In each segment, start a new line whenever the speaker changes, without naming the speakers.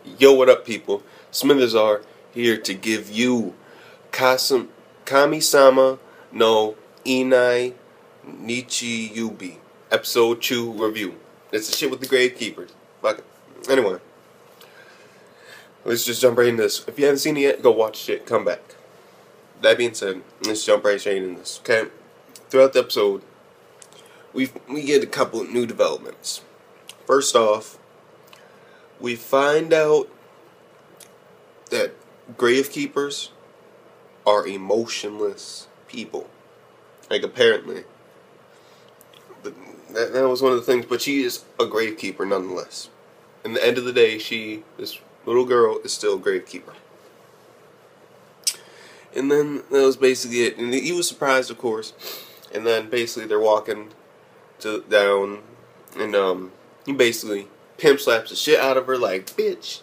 Yo, what up, people? Smithers are here to give you Kamisama no Inai Nichiyoubi episode 2 review. It's the shit with the gravekeepers. Fuck it. Anyway, let's just jump right into this. If you haven't seen it yet, go watch it. Come back. That being said, let's jump right straight into this. Okay. Throughout the episode, we get a couple of new developments. First off, we find out that gravekeepers are emotionless people. Like, apparently. That was one of the things, but she is a gravekeeper nonetheless. In the end of the day, this little girl, is still a gravekeeper. And then that was basically it. And he was surprised, of course. And then basically they're walking down, and he basically pimp slaps the shit out of her, like, bitch.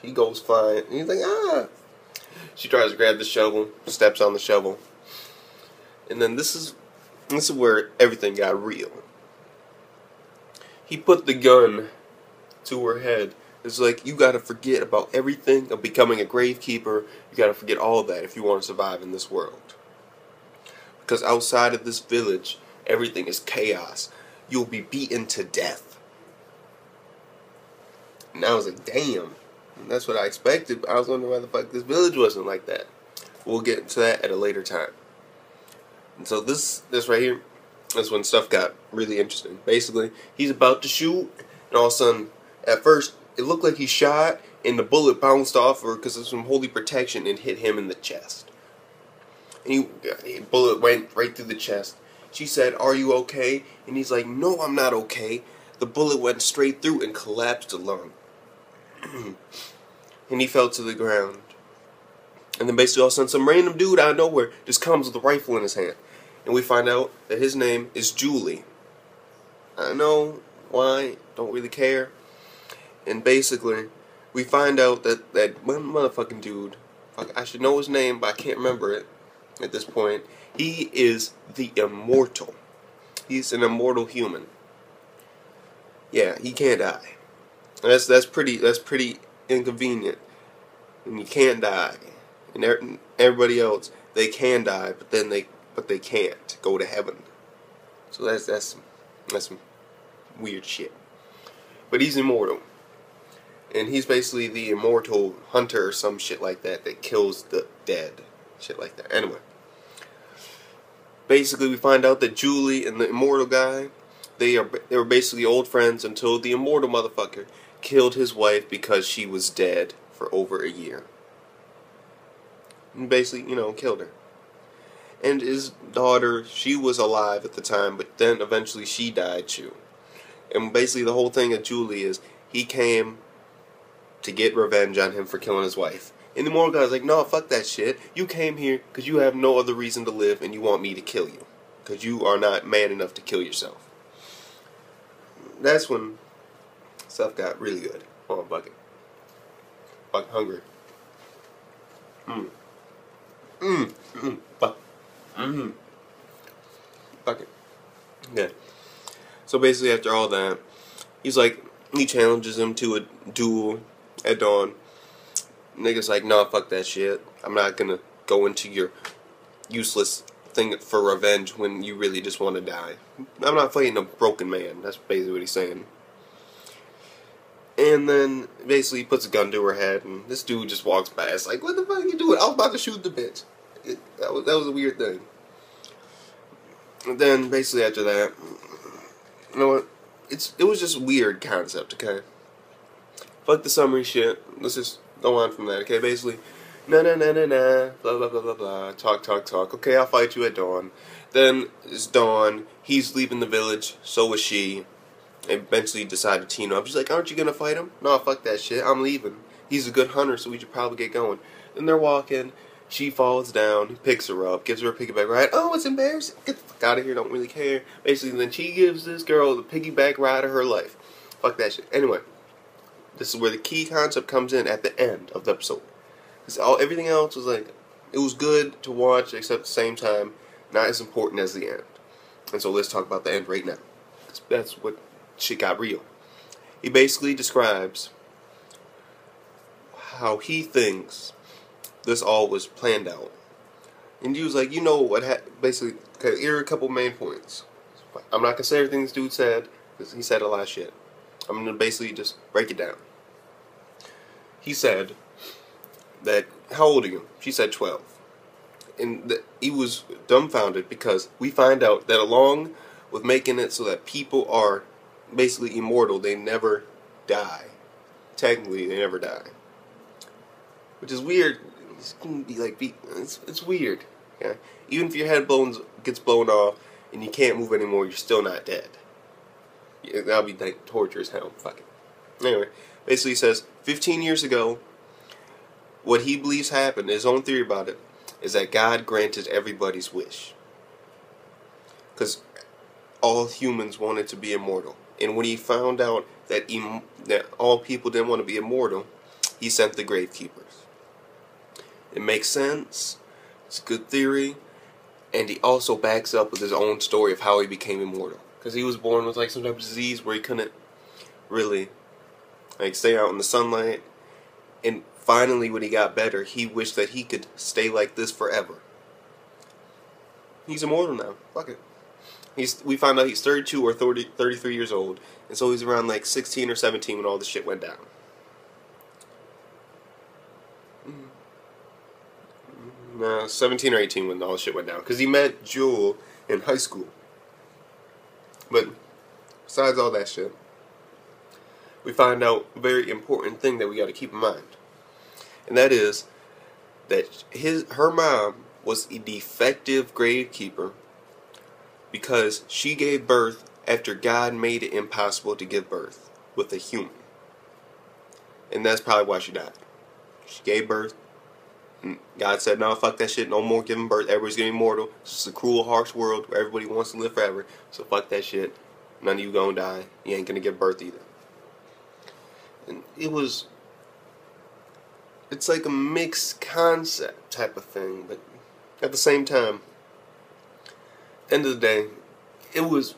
He goes flying, and he's like, ah. She tries to grab the shovel, steps on the shovel, and then this is where everything got real. He put the gun to her head. It's like, you gotta forget about everything of becoming a gravekeeper. You gotta forget all that if you want to survive in this world. Because outside of this village, everything is chaos. You'll be beaten to death. And I was like, damn. And that's what I expected. But I was wondering why the fuck this village wasn't like that. We'll get into that at a later time. And so this right here, that's when stuff got really interesting. Basically, he's about to shoot, and all of a sudden, at first, it looked like he shot, and the bullet bounced off her because of some holy protection and hit him in the chest. And the bullet went right through the chest. She said, "Are you okay?" And he's like, "No, I'm not okay." The bullet went straight through and collapsed the lung. And he fell to the ground. And then basically all of a sudden some random dude out of nowhere just comes with a rifle in his hand. And we find out that his name is Julie. I don't know why, don't really care. And basically, we find out that one motherfucking dude, I should know his name, but I can't remember it at this point. He is the immortal. He's an immortal human. Yeah, he can't die. That's pretty inconvenient. And you can't die. And everybody else, they can die, but they can't go to heaven. So that's some weird shit. But he's immortal. And he's basically the immortal hunter or some shit like that kills the dead. Shit like that. Anyway. Basically we find out that Julie and the immortal guy, they were basically old friends until the immortal motherfucker killed his wife because she was dead for over a year. And basically, killed her. And his daughter, she was alive at the time, but then eventually she died too. And basically the whole thing of Julie is, he came to get revenge on him for killing his wife. And the immortal guy's like, no, fuck that shit. You came here because you have no other reason to live and you want me to kill you. Because you are not man enough to kill yourself. That's when stuff got really good. Oh, bucket. Fuck, hungry. Fuck. Fuck it. Yeah. So basically after all that, he challenges him to a duel at dawn. Nigga's like, nah, fuck that shit. I'm not gonna go into your useless thing for revenge when you really just want to die. I'm not fighting a broken man. That's basically what he's saying. And then basically he puts a gun to her head, and this dude just walks past like, what the fuck are you doing? I was about to shoot the bitch. That was a weird thing. And then basically after that, you know what? It was just a weird concept, okay? Fuck the summary shit. Let's just go on from that, okay? Basically, nah, blah, blah, blah, blah, blah, talk. Okay, I'll fight you at dawn. Then it's dawn. He's leaving the village. So is she. And eventually decided to team up. She's like, aren't you gonna fight him? No, fuck that shit. I'm leaving. He's a good hunter, so we should probably get going. Then they're walking. She falls down. He picks her up. Gives her a piggyback ride. Oh, it's embarrassing. Get the fuck out of here. Don't really care. Basically, then she gives this girl the piggyback ride of her life. Fuck that shit. Anyway. This is where the key concept comes in at the end of the episode. Everything else was like, it was good to watch, except at the same time, not as important as the end. And so let's talk about the end right now. That's what shit got real. He basically describes how he thinks this all was planned out. And he was like, you know what, basically, here are a couple main points. I'm not going to say everything this dude said, because he said a lot of shit. I'm going to basically just break it down. He said that, how old are you? She said 12. And he was dumbfounded because we find out that along with making it so that people are basically immortal, they never die. Technically, they never die. Which is weird. It's gonna be like, it's weird. Okay? Even if your head gets blown off and you can't move anymore, you're still not dead. That'll be like torture as hell. Fuck it. Anyway, basically he says 15 years ago, what he believes happened, his own theory about it, is that God granted everybody's wish. Because all humans wanted to be immortal. And when he found out that all people didn't want to be immortal, he sent the gravekeepers. It makes sense. It's a good theory. And he also backs up with his own story of how he became immortal. Because he was born with like some type of disease where he couldn't really like stay out in the sunlight. And finally, when he got better, he wished that he could stay like this forever. He's immortal now. Fuck it. We found out he's 32 or 33 years old. And so he's around like 16 or 17 when all this shit went down. No, 17 or 18 when all this shit went down. Because he met Jewel in high school. But besides all that shit, we find out a very important thing that we got to keep in mind. And that is that her mom was a defective gravekeeper because she gave birth after God made it impossible to give birth with a human. And that's probably why she died. She gave birth. And God said, no, fuck that shit. No more giving birth. Everybody's getting immortal. It's a cruel, harsh world where everybody wants to live forever. So fuck that shit. None of you gonna die. You ain't gonna give birth either. And it's like a mixed concept type of thing. But at the same time, end of the day, it was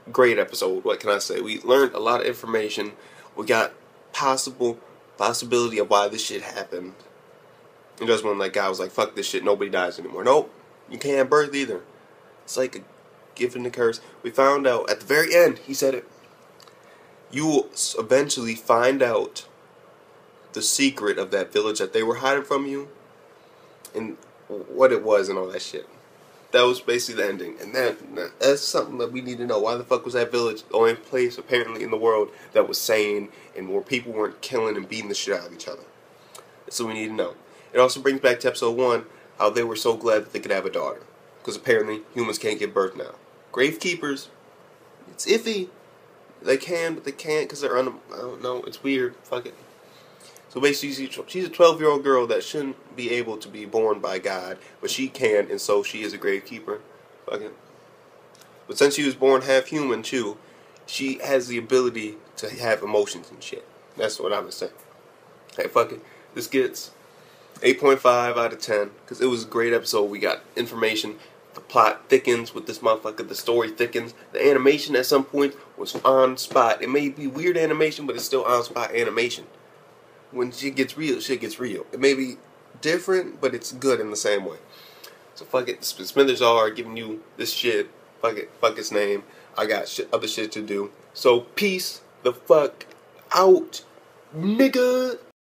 a great episode. What can I say? We learned a lot of information. We got possibility of why this shit happened. And just when that guy was like, fuck this shit, nobody dies anymore. Nope, you can't have birth either. It's like a gift and a curse. We found out at the very end, he said it. You will eventually find out the secret of that village that they were hiding from you. And what it was and all that shit. That was basically the ending. And that's something that we need to know. Why the fuck was that village the only place apparently in the world that was sane and where people weren't killing and beating the shit out of each other? So we need to know. It also brings back to episode 1, how they were so glad that they could have a daughter. Because apparently humans can't give birth now. Gravekeepers, it's iffy. They can, but they can't because they're I don't know, it's weird. Fuck it. So basically, she's a 12-year-old girl that shouldn't be able to be born by God, but she can, and so she is a gravekeeper. Fuck it. But since she was born half human too, she has the ability to have emotions and shit. That's what I'm gonna say. Hey, fuck it. This gets 8.5 out of 10 because it was a great episode. We got information. The plot thickens with this motherfucker. The story thickens. The animation at some point was on spot. It may be weird animation, but it's still on spot animation. When shit gets real, shit gets real. It may be different, but it's good in the same way. So fuck it. Smithers are giving you this shit. Fuck it. Fuck its name. I got other shit to do. So peace the fuck out, nigga.